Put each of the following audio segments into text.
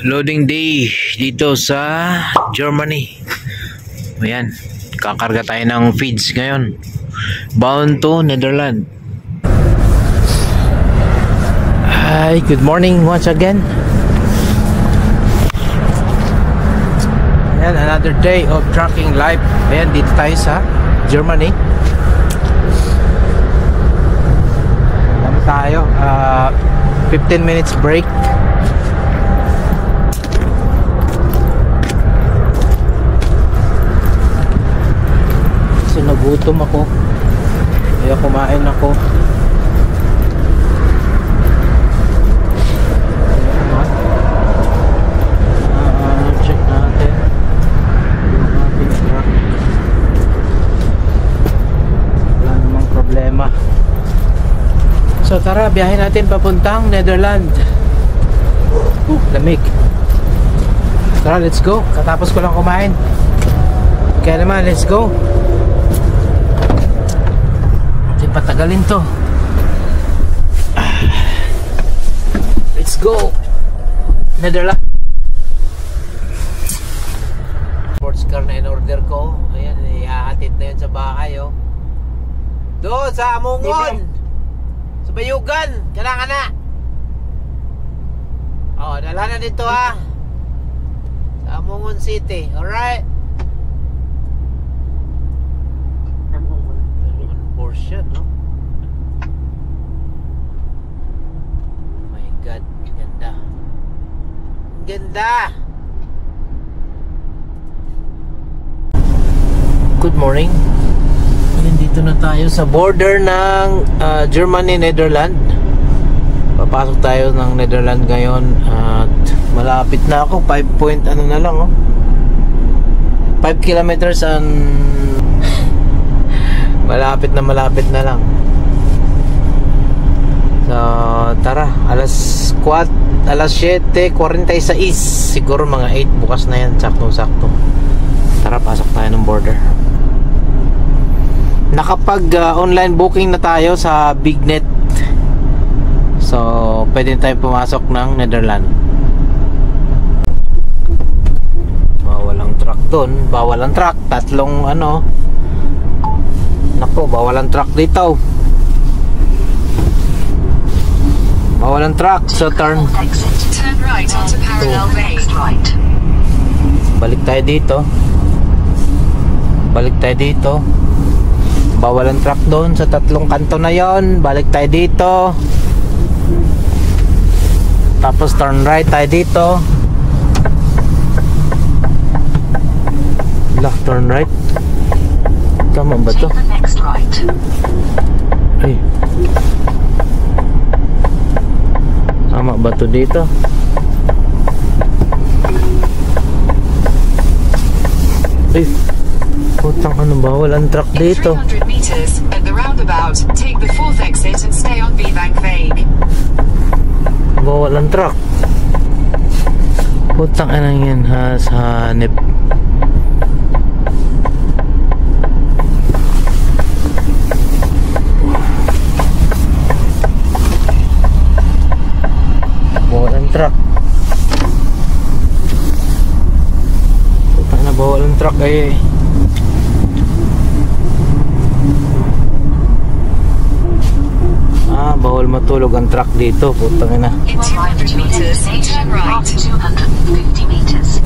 Loading day dito sa Germany. Ayan, kakarga tayo ng feeds ngayon. Bound to Netherlands. Hi, good morning once again. Ayan, another day of trucking life. Ayan, dito tayo sa Germany. Ano tayo? 15 minutes break. Kasi nagutom ako. Kaya kumain ako. Check natin yung ating truck. Wala namang problema. So tara, biyahe natin papuntang Netherlands. Lamig. Tara, let's go. Katapos ko lang kumain. Kaya naman, let's go. Hindi patagalin to. Let's go. Netherlands. Sports car na in-order ko. Ayan, ihahatid na yun sa bahay, oh. Doon sa Amungon. Sa Bayugan. Kailangan na. Oh, dala na dito, ha. Sa Amungon City. Alright. Porsche, no? Oh my God. Ganda. Ganda. Good morning. Dito na tayo sa border ng Germany, Netherlands. Papasok tayo ng Netherlands ngayon at malapit na ako. 5 point ano na lang, oh. 5 kilometers and malapit na lang. So tara, alas 7:46 siguro, mga 8 bukas na yan, sakto. Tara, pasok tayo ng border. Nakapag online booking na tayo sa Bignet. So pwede tayo pumasok ng Netherlands. Bawal ang truck doon. Bawal ang truck. Tatlong ano. Nako, bawal ang truck dito. Bawal ang truck. So turn right onto parallel way. Balik tayo dito. Bawal ang truck doon sa tatlong kanto na yon. Balik tayo dito. Tapos turn right tayo dito. Turn right. Tama ba to? Ay. Tama ba to dito? Ay. Putang, ano, bawal ang truck dito. 300 meters at the roundabout, take the fourth exit and stay on Bivankveg. Bawal ang truck. Putang, anong yan, ha? Hanip. Bawal ang truck. Putang na, bawal ang truck ay. Bawal matulog ang truck dito. Putang ina. In 200 meters, turn right. 250 meters.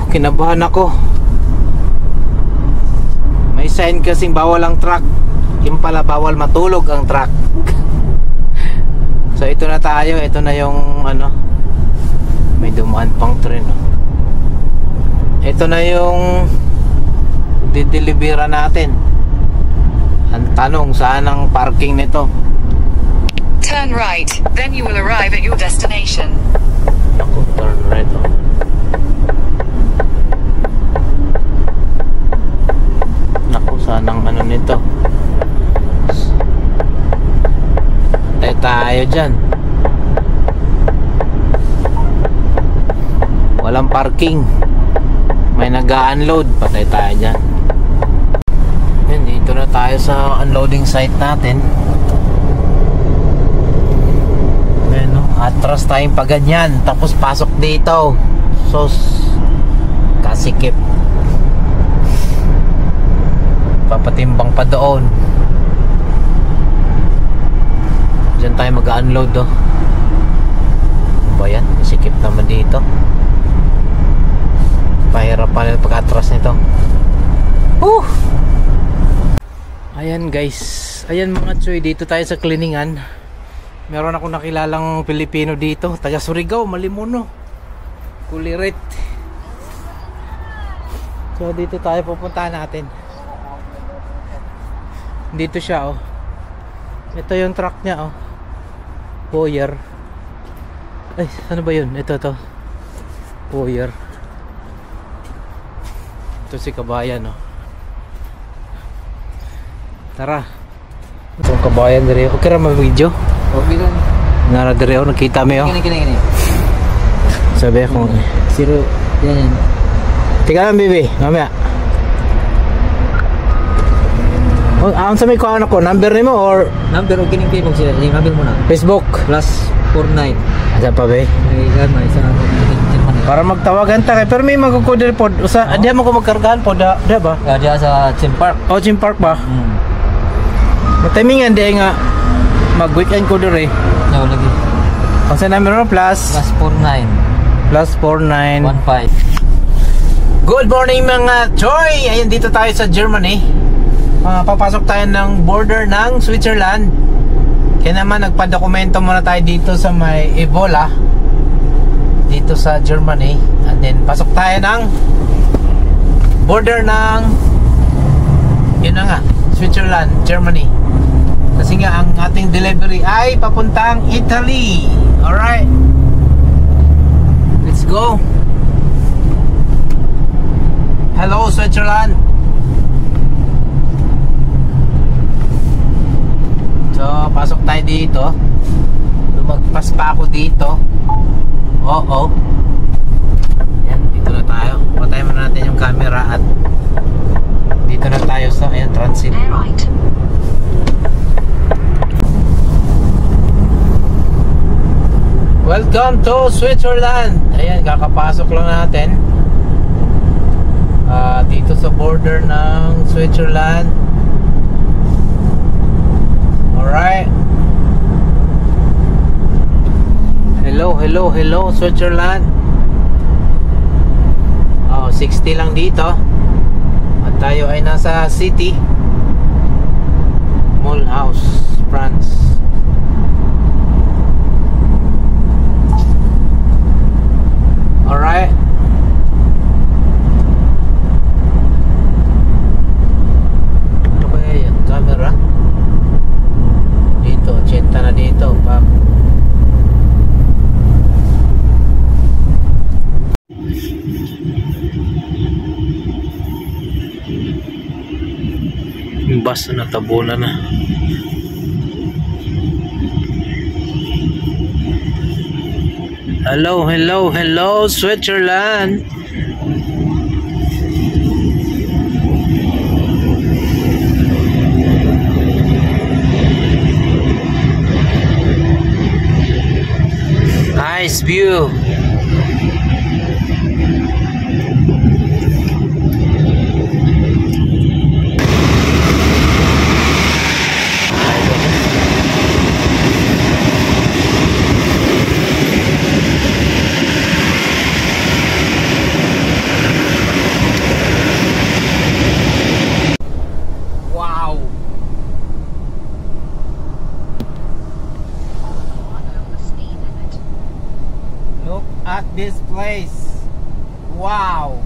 Kinabahan ako. May sign kasing bawal ang truck. Yung pala bawal matulog ang truck. So ito na tayo. Ito na yung ano. May dumaan pang tren. Ito na yung didelibera natin. Ang tanong, saan ang parking nito? Turn right, then you will arrive at your destination. Ako, turn right, oh. Naku, saan ang ano nito? Tayo dyan. Walang parking. May nag-unload. Patay tayo dyan. Yan, dito na tayo sa unloading site natin. Atras tayong pa ganyan, tapos pasok dito. Sos, kasikip. Papatimbang pa doon. Diyan tayo mag-unload do. Ba yan? Sikip naman dito. Pahirap pa rin pag-atras nito. Ayan guys. Ayan mga choy, dito tayo sa cleaningan. Meron ako nakilalang Pilipino dito, taga Surigao, Malimuno, Kulirit. So dito tayo pupuntahan natin. Dito siya, oh. Ito yung truck niya, oh. Boyer. Ay, ano ba yun? Ito. Boyer. Ito si Kabayan, oh. Tara. Itong Kabayan diri. Okay ra ma-video? Okay lang. Nara diri, oh. Nakita mo, oh. Kini. Sabi ko. Zero. Yan. Tika lang, baby. Mamaya. Oh, sa may kuhaan ako, number ni mo or Number, okay nang Facebook sila. Yung number mo na. Facebook? +49. Asa pa, be? May gama, isa na ako. Para magtawagan ta kay pero may magkukudir pod usa di mo ko magkargahan pod da ba? Diya sa Chim Park. O Chim Park ba? Matimingan di nga mag-weekend ko dire. No, lagi. Ang sa number mo plus +49. 15. Good morning mga Choy! Ayan dito tayo sa Germany. Papasok tayo ng border ng Switzerland. Kaya naman nagpa-dokumento muna tayo dito sa may Ebola dito sa Germany, and then pasok tayo ng border ng yun na nga, Switzerland, Germany, kasi nga ang ating delivery ay papuntang Italy. Alright, let's go. Hello Switzerland. So pasok tayo dito, lumagpas pa ako dito. Oo. Yan, dito na tayo. Patayin muna natin yung camera at dito na tayo sa ayan, transit. Welcome to Switzerland. Ayan, kakapasok lang natin dito sa border ng Switzerland. Alright. Hello Switzerland. 60 lang dito. At tayo ay nasa city. Mulhouse, France. Alright. Ano kaya yan? Camera? Dito, 80 na dito. Yung bus na natabunan na. Hello Switzerland. Nice view. Look at this place. Wow.